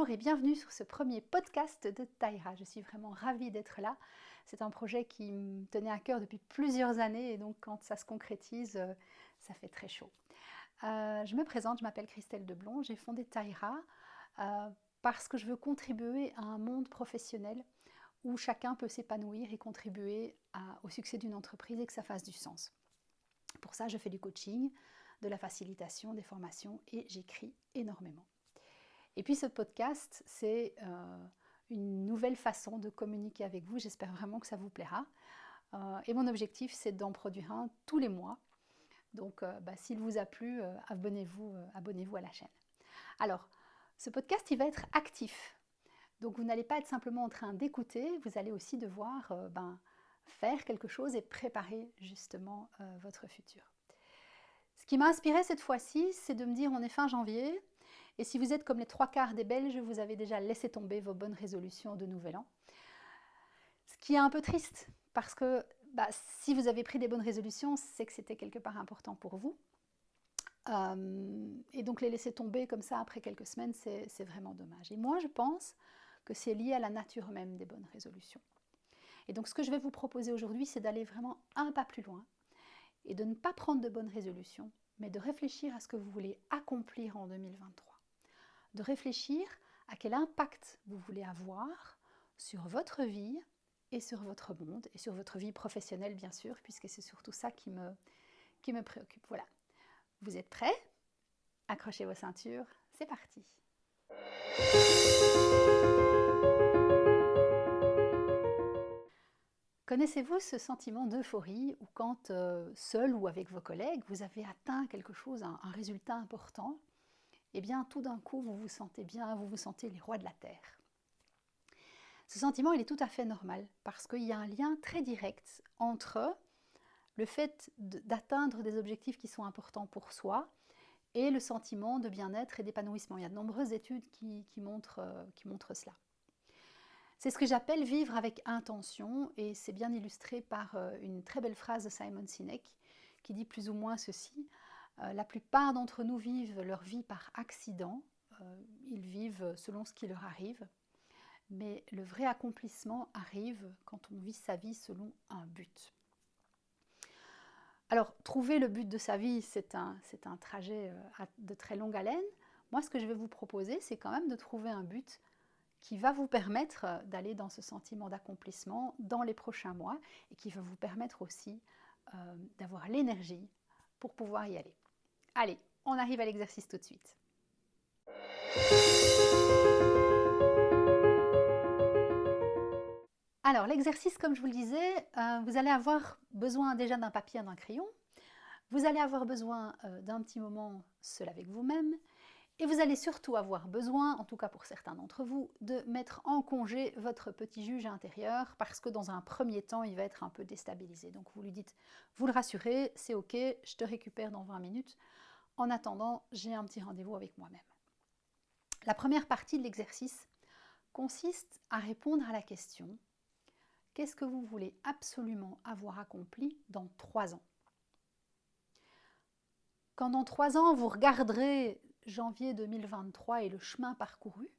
Bonjour et bienvenue sur ce premier podcast de Taïra. Je suis vraiment ravie d'être là. C'est un projet qui me tenait à cœur depuis plusieurs années et donc quand ça se concrétise, ça fait très chaud. Je me présente, je m'appelle Christelle Deblon, j'ai fondé Taïra parce que je veux contribuer à un monde professionnel où chacun peut s'épanouir et contribuer au succès d'une entreprise et que ça fasse du sens. Pour ça, je fais du coaching, de la facilitation, des formations et j'écris énormément. Et puis ce podcast, c'est une nouvelle façon de communiquer avec vous. J'espère vraiment que ça vous plaira. Et mon objectif, c'est d'en produire un tous les mois. Donc, s'il vous a plu, abonnez-vous à la chaîne. Alors, ce podcast, il va être actif. Donc, vous n'allez pas être simplement en train d'écouter, vous allez aussi devoir faire quelque chose et préparer justement votre futur. Ce qui m'a inspiré cette fois-ci, c'est de me dire, on est fin janvier, et si vous êtes comme les 3/4 des Belges, vous avez déjà laissé tomber vos bonnes résolutions de Nouvel An. Ce qui est un peu triste, parce que si vous avez pris des bonnes résolutions, c'est que c'était quelque part important pour vous. Et donc les laisser tomber comme ça après quelques semaines, c'est vraiment dommage. Et moi, je pense que c'est lié à la nature même des bonnes résolutions. Et donc ce que je vais vous proposer aujourd'hui, c'est d'aller vraiment un pas plus loin et de ne pas prendre de bonnes résolutions, mais de réfléchir à ce que vous voulez accomplir en 2023. De réfléchir à quel impact vous voulez avoir sur votre vie et sur votre monde et sur votre vie professionnelle bien sûr, puisque c'est surtout ça qui me préoccupe. Voilà. Vous êtes prêts? Accrochez vos ceintures, c'est parti. Connaissez-vous ce sentiment d'euphorie où quand seul ou avec vos collègues, vous avez atteint quelque chose, un résultat important, et bien tout d'un coup vous vous sentez bien, vous vous sentez les rois de la terre. Ce sentiment, il est tout à fait normal parce qu'il y a un lien très direct entre le fait d'atteindre des objectifs qui sont importants pour soi et le sentiment de bien-être et d'épanouissement. Il y a de nombreuses études qui montrent cela. C'est ce que j'appelle vivre avec intention et c'est bien illustré par une très belle phrase de Simon Sinek qui dit plus ou moins ceci. La plupart d'entre nous vivent leur vie par accident, ils vivent selon ce qui leur arrive, mais le vrai accomplissement arrive quand on vit sa vie selon un but. Alors, trouver le but de sa vie, c'est un trajet de très longue haleine. Moi, ce que je vais vous proposer, c'est quand même de trouver un but qui va vous permettre d'aller dans ce sentiment d'accomplissement dans les prochains mois et qui va vous permettre aussi d'avoir l'énergie pour pouvoir y aller. Allez, on arrive à l'exercice tout de suite. Alors, l'exercice, comme je vous le disais, vous allez avoir besoin déjà d'un papier et d'un crayon. Vous allez avoir besoin d'un petit moment seul avec vous-même. Et vous allez surtout avoir besoin, en tout cas pour certains d'entre vous, de mettre en congé votre petit juge intérieur parce que dans un premier temps, il va être un peu déstabilisé. Donc vous lui dites, vous le rassurez, c'est ok, je te récupère dans 20 minutes. En attendant, j'ai un petit rendez-vous avec moi-même. La première partie de l'exercice consiste à répondre à la question « Qu'est-ce que vous voulez absolument avoir accompli dans 3 ans ?» Quand dans 3 ans, vous regarderez janvier 2023 et le chemin parcouru,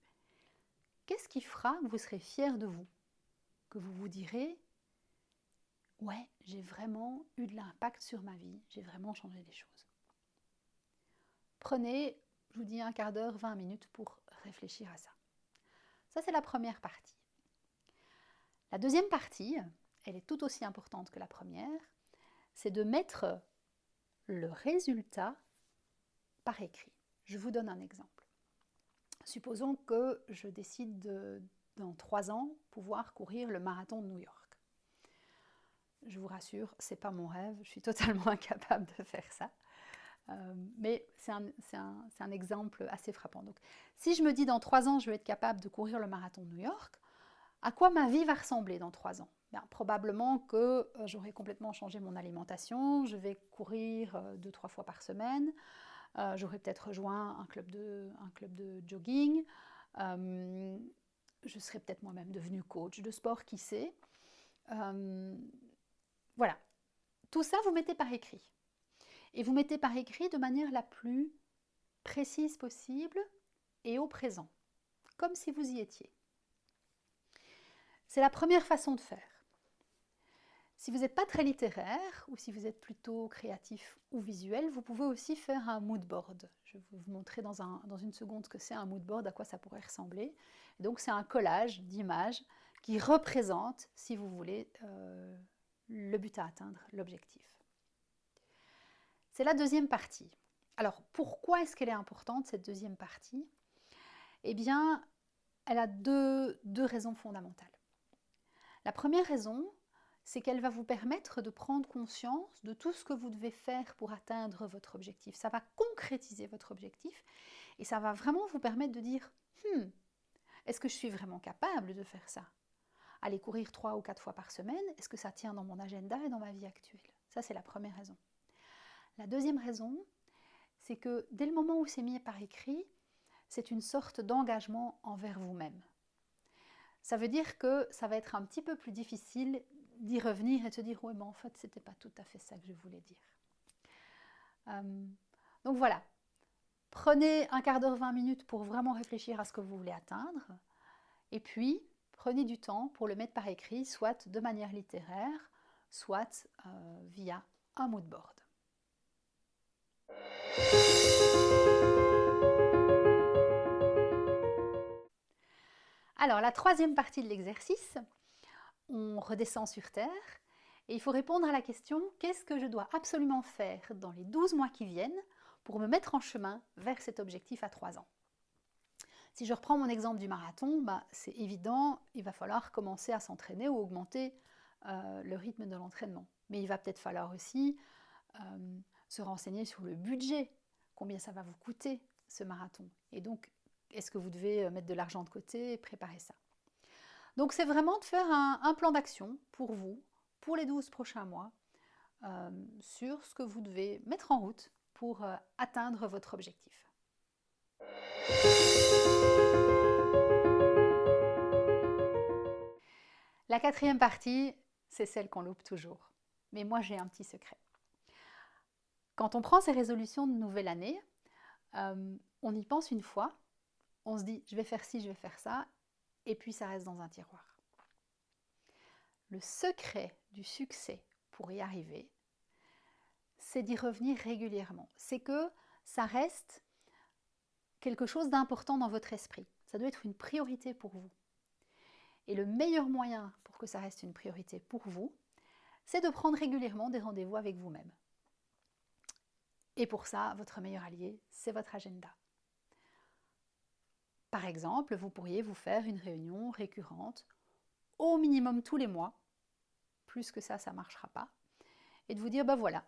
qu'est-ce qui fera que vous serez fier de vous? Que vous vous direz « Ouais, j'ai vraiment eu de l'impact sur ma vie, j'ai vraiment changé les choses. » Prenez, je vous dis, un quart d'heure, 20 minutes pour réfléchir à ça. Ça, c'est la première partie. La deuxième partie, elle est tout aussi importante que la première, c'est de mettre le résultat par écrit. Je vous donne un exemple. Supposons que je décide dans 3 ans, pouvoir courir le marathon de New York. Je vous rassure, ce n'est pas mon rêve, je suis totalement incapable de faire ça. Mais c'est un exemple assez frappant. Donc, si je me dis dans 3 ans, je vais être capable de courir le marathon de New York, à quoi ma vie va ressembler dans 3 ans? Probablement que j'aurai complètement changé mon alimentation, je vais courir 2-3 fois par semaine, j'aurai peut-être rejoint un club de jogging, je serai peut-être moi-même devenue coach de sport, qui sait. Voilà, tout ça vous mettez par écrit. Et vous mettez par écrit de manière la plus précise possible et au présent. comme si vous y étiez. C'est la première façon de faire. Si vous n'êtes pas très littéraire ou si vous êtes plutôt créatif ou visuel, vous pouvez aussi faire un mood board. Je vais vous montrer dans une seconde ce que c'est un mood board, à quoi ça pourrait ressembler. Et donc c'est un collage d'images qui représente, si vous voulez, le but à atteindre, l'objectif. C'est la deuxième partie. Alors pourquoi est-ce qu'elle est importante, cette deuxième partie? Eh bien, elle a deux raisons fondamentales. La première raison, c'est qu'elle va vous permettre de prendre conscience de tout ce que vous devez faire pour atteindre votre objectif. Ça va concrétiser votre objectif et ça va vraiment vous permettre de dire est-ce que je suis vraiment capable de faire ça? Aller courir 3 ou 4 fois par semaine, est-ce que ça tient dans mon agenda et dans ma vie actuelle? Ça, c'est la première raison. La deuxième raison, c'est que dès le moment où c'est mis par écrit, c'est une sorte d'engagement envers vous-même. Ça veut dire que ça va être un petit peu plus difficile d'y revenir et de se dire « oui, mais en fait, ce n'était pas tout à fait ça que je voulais dire ». Donc voilà, prenez un quart d'heure, 20 minutes pour vraiment réfléchir à ce que vous voulez atteindre. Et puis, prenez du temps pour le mettre par écrit, soit de manière littéraire, soit via un mood board. Alors, la troisième partie de l'exercice, on redescend sur Terre et il faut répondre à la question « Qu'est-ce que je dois absolument faire dans les 12 mois qui viennent pour me mettre en chemin vers cet objectif à 3 ans ?» Si je reprends mon exemple du marathon, c'est évident, il va falloir commencer à s'entraîner ou augmenter le rythme de l'entraînement. Mais il va peut-être falloir aussi se renseigner sur le budget, combien ça va vous coûter ce marathon. Et donc, est-ce que vous devez mettre de l'argent de côté et préparer ça? Donc c'est vraiment de faire un plan d'action pour vous, pour les 12 prochains mois, sur ce que vous devez mettre en route pour atteindre votre objectif. La quatrième partie, c'est celle qu'on loupe toujours. Mais moi, j'ai un petit secret. Quand on prend ces résolutions de nouvelle année, on y pense une fois, on se dit « je vais faire ci, je vais faire ça », et puis ça reste dans un tiroir. Le secret du succès pour y arriver, c'est d'y revenir régulièrement. C'est que ça reste quelque chose d'important dans votre esprit. Ça doit être une priorité pour vous. Et le meilleur moyen pour que ça reste une priorité pour vous, c'est de prendre régulièrement des rendez-vous avec vous-même. Et pour ça, votre meilleur allié, c'est votre agenda. Par exemple, vous pourriez vous faire une réunion récurrente, au minimum tous les mois. Plus que ça, ça ne marchera pas. Et de vous dire, voilà,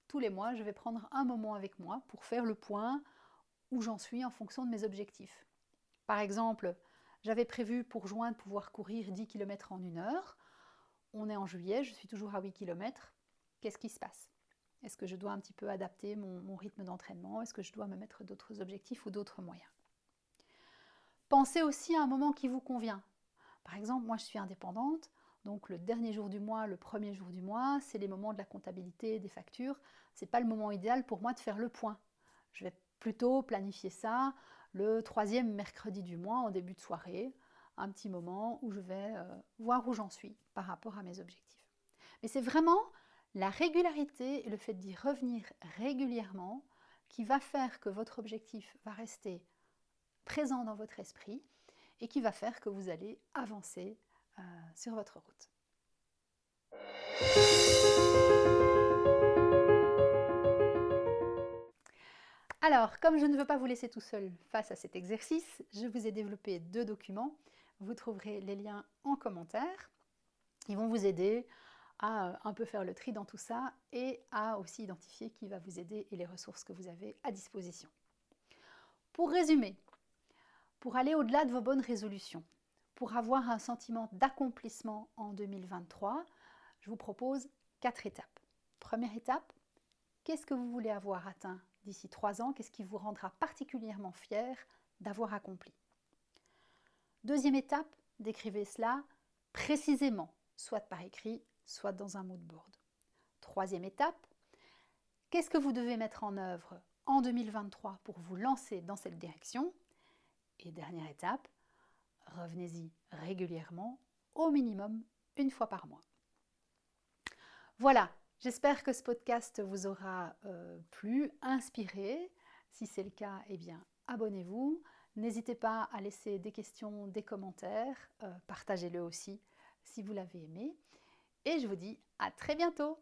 tous les mois, je vais prendre un moment avec moi pour faire le point où j'en suis en fonction de mes objectifs. Par exemple, j'avais prévu pour juin de pouvoir courir 10 km en 1 heure. On est en juillet, je suis toujours à 8 km. Qu'est-ce qui se passe? Est-ce que je dois un petit peu adapter mon rythme d'entraînement? Est-ce que je dois me mettre d'autres objectifs ou d'autres moyens? Pensez aussi à un moment qui vous convient. Par exemple, moi je suis indépendante, donc le dernier jour du mois, le premier jour du mois, c'est les moments de la comptabilité, des factures. Ce n'est pas le moment idéal pour moi de faire le point. Je vais plutôt planifier ça le 3e mercredi du mois en début de soirée, un petit moment où je vais voir où j'en suis par rapport à mes objectifs. Mais c'est vraiment la régularité et le fait d'y revenir régulièrement qui va faire que votre objectif va rester présent dans votre esprit et qui va faire que vous allez avancer sur votre route. Alors, comme je ne veux pas vous laisser tout seul face à cet exercice, je vous ai développé 2 documents. Vous trouverez les liens en commentaire. Ils vont vous aider à un peu faire le tri dans tout ça et à aussi identifier qui va vous aider et les ressources que vous avez à disposition. Pour résumer, pour aller au-delà de vos bonnes résolutions, pour avoir un sentiment d'accomplissement en 2023, je vous propose 4 étapes. Première étape, qu'est-ce que vous voulez avoir atteint d'ici 3 ans? Qu'est-ce qui vous rendra particulièrement fier d'avoir accompli? Deuxième étape, décrivez cela précisément, soit par écrit, soit dans un mood board. Troisième étape, qu'est-ce que vous devez mettre en œuvre en 2023 pour vous lancer dans cette direction? Et dernière étape, revenez-y régulièrement, au minimum une fois par mois. Voilà, j'espère que ce podcast vous aura plu, inspiré. Si c'est le cas, eh bien, abonnez-vous. N'hésitez pas à laisser des questions, des commentaires. Partagez-le aussi si vous l'avez aimé. Et je vous dis à très bientôt.